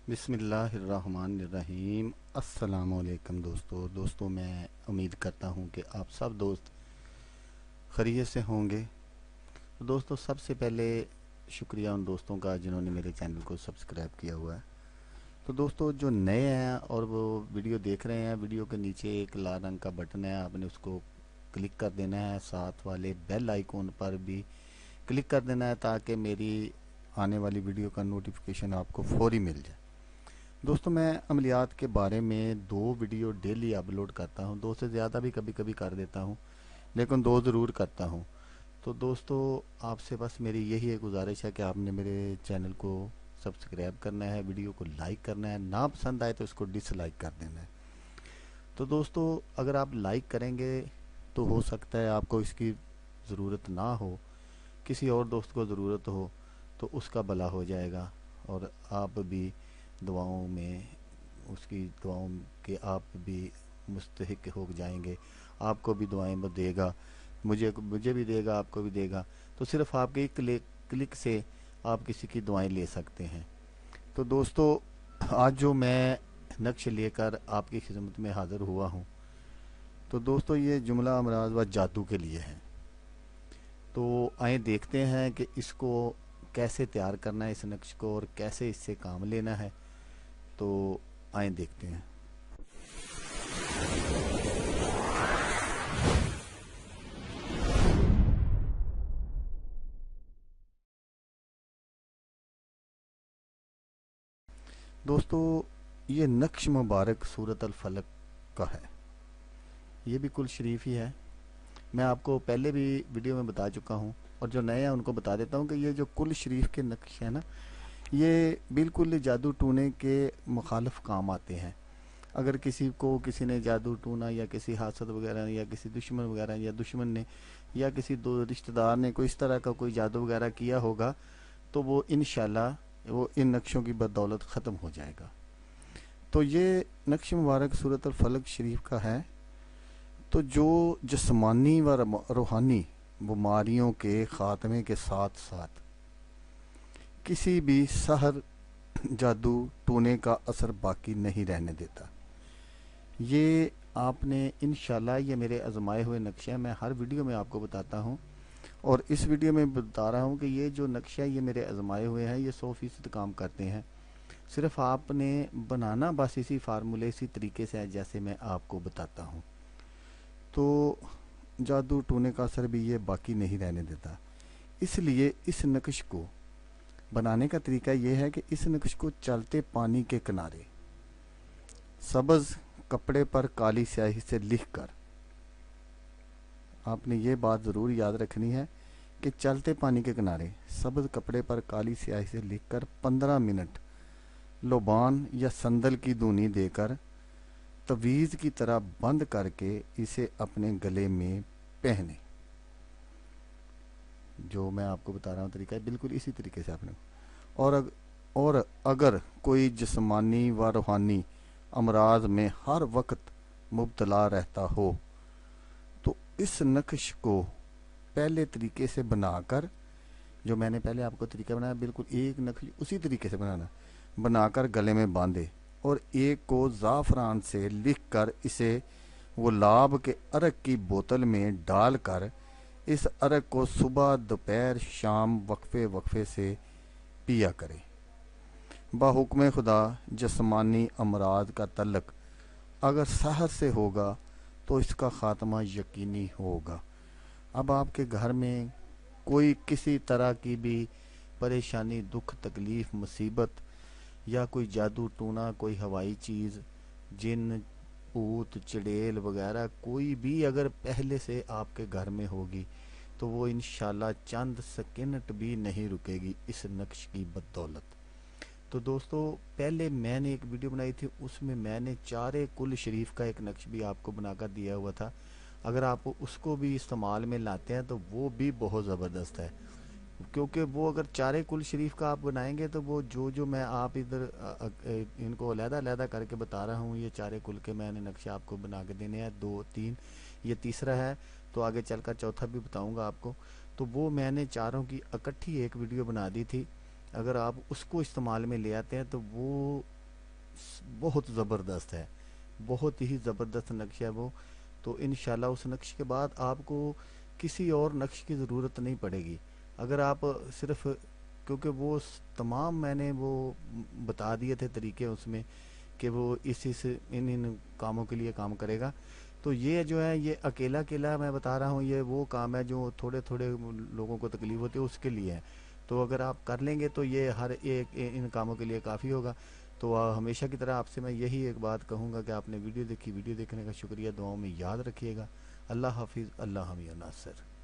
बिस्मिल्लाहिर्रहमानिर्रहीम। अस्सलाम वालेकुम दोस्तों मैं उम्मीद करता हूँ कि आप सब दोस्त खैरियत से होंगे। तो दोस्तों सबसे पहले शुक्रिया उन दोस्तों का जिन्होंने मेरे चैनल को सब्सक्राइब किया हुआ है। तो दोस्तों जो नए हैं और वो वीडियो देख रहे हैं, वीडियो के नीचे एक लाल रंग का बटन है, आपने उसको क्लिक कर देना है। साथ वाले बेल आइकॉन पर भी क्लिक कर देना है ताकि मेरी आने वाली वीडियो का नोटिफिकेशन आपको फौरी मिल जाए। दोस्तों मैं अमलियात के बारे में 2 वीडियो डेली अपलोड करता हूँ, 2 से ज़्यादा भी कभी कभी कर देता हूँ, लेकिन 2 ज़रूर करता हूँ। तो दोस्तों आपसे बस मेरी यही एक गुजारिश है कि आपने मेरे चैनल को सब्सक्राइब करना है, वीडियो को लाइक करना है, ना पसंद आए तो इसको डिसलाइक कर देना है। तो दोस्तों अगर आप लाइक करेंगे तो हो सकता है आपको इसकी ज़रूरत ना हो, किसी और दोस्त को ज़रूरत हो तो उसका भला हो जाएगा और आप भी दुआओं में उसकी दुआओं के आप भी मुस्तहिक हो जाएंगे। आपको भी दुआएं वो देगा, मुझे भी देगा, आपको भी देगा। तो सिर्फ आपके एक क्लिक से आप किसी की दुआएं ले सकते हैं। तो दोस्तों आज जो मैं नक्श लेकर आपकी खिदमत में हाज़िर हुआ हूँ, तो दोस्तों ये जुमला अमराज व जादू के लिए है। तो आए देखते हैं कि इसको कैसे तैयार करना है, इस नक्श को, और कैसे इससे काम लेना है। तो आए देखते हैं। दोस्तों ये नक्श मुबारक सूरत अल फलक का है, ये भी कुल शरीफ ही है। मैं आपको पहले भी वीडियो में बता चुका हूँ और जो नए हैं उनको बता देता हूँ कि ये जो कुल शरीफ के नक्श हैं ना, ये बिल्कुल जादू टूने के मुखालिफ काम आते हैं। अगर किसी ने जादू टूना या किसी हासद वगैरह या किसी दुश्मन वगैरह या दुश्मन ने या किसी दो रिश्तेदार ने कोई इस तरह का कोई जादू वगैरह किया होगा, तो वो इंशाल्लाह वो इन नक्शों की बदौलत ख़त्म हो जाएगा। तो ये नक्श मुबारक सूरत अल फलक शरीफ का है। तो जो जिस्मानी व रूहानी बीमारियों के ख़ात्मे के साथ साथ किसी भी सहर जादू टूने का असर बाकी नहीं रहने देता। ये आपने इंशाल्लाह, ये मेरे आजमाए हुए नक्शे हैं, मैं हर वीडियो में आपको बताता हूँ और इस वीडियो में बता रहा हूँ कि ये जो नक्शे हैं ये मेरे आजमाए हुए हैं, ये 100% काम करते हैं। सिर्फ आपने बनाना बस इसी फार्मूले, इसी तरीके से है जैसे मैं आपको बताता हूँ। तो जादू टूने का असर भी ये बाकी नहीं रहने देता। इसलिए इस नक्श को बनाने का तरीका ये है कि इस नक्श को चलते पानी के किनारे सब्ज़ कपड़े पर काली स्याही से लिखकर, आपने ये बात ज़रूर याद रखनी है कि चलते पानी के किनारे सब्ज़ कपड़े पर काली स्याही से लिखकर 15 मिनट लोबान या संदल की धुनी देकर तवीज़ की तरह बंद करके इसे अपने गले में पहने। जो मैं आपको बता रहा हूँ तरीका है, बिल्कुल इसी तरीके से आपने। और अगर कोई जिस्मानी व रूहानी अमराज में हर वक्त मुब्तला रहता हो तो इस नक्श को पहले तरीके से बनाकर, जो मैंने पहले आपको तरीका बनाया, बिल्कुल एक नक्श उसी तरीके से बनाकर गले में बांधे और एक को ज़ाफ़रान से लिखकर इसे गुलाब के अरक की बोतल में डालकर इस अरक को सुबह दोपहर शाम वक्फे वक्फे से पिया करें। बाहुक्म खुदा जिस्मानी अमराज का तल्लक अगर सहर से होगा तो इसका ख़ात्मा यकीनी होगा। अब आपके घर में कोई किसी तरह की भी परेशानी, दुख, तकलीफ़, मुसीबत या कोई जादू टूना, कोई हवाई चीज़, जिन, भूत, चुड़ैल वगैरह कोई भी अगर पहले से आपके घर में होगी तो वो इंशाल्लाह चंद सेकंड भी नहीं रुकेगी इस नक्श की बदौलत। तो दोस्तों पहले मैंने एक वीडियो बनाई थी, उसमें मैंने चारे कुल शरीफ का एक नक्श भी आपको बनाकर दिया हुआ था। अगर आप उसको भी इस्तेमाल में लाते हैं तो वो भी बहुत ज़बरदस्त है, क्योंकि वो अगर चारे कुल शरीफ का आप बनाएंगे तो वो जो मैं आप इधर इनको अलहदा करके बता रहा हूँ, ये चारे कुल के मैंने नक्शे आपको बना के देने हैं, 2 3, ये तीसरा है, तो आगे चलकर चौथा भी बताऊंगा आपको। तो वो मैंने चारों की इकट्ठी एक वीडियो बना दी थी। अगर आप उसको इस्तेमाल में ले आते हैं तो वो بہت زبردست ہے، بہت ہی زبردست نقش ہے وہ. تو انشاءاللہ اس نقش کے بعد آپ کو کسی اور نقش کی ضرورت نہیں پڑے گی. اگر آپ صرف، کیونکہ وہ تمام میں نے وہ بتا دیے تھے طریقے اس میں کہ وہ اس ان کاموں کے لیے کام کرے گا. تو یہ جو ہے یہ اکیلا اکیلا میں بتا رہا ہوں، یہ وہ کام ہے جو تھوڑے تھوڑے لوگوں کو تکلیف ہوتی ہے اس کے لیے ہے. تو اگر آپ کر لیں گے تو یہ ہر ایک ان کاموں کے لیے کافی ہوگا. تو ہمیشہ کی طرح آپ سے میں یہی ایک بات کہوں گا کہ آپ نے ویڈیو دیکھی، ویڈیو دیکھنے کا شکریہ، دعاؤں میں یاد رکھیے گا. اللہ حافظ. اللہ حامی و ناصر.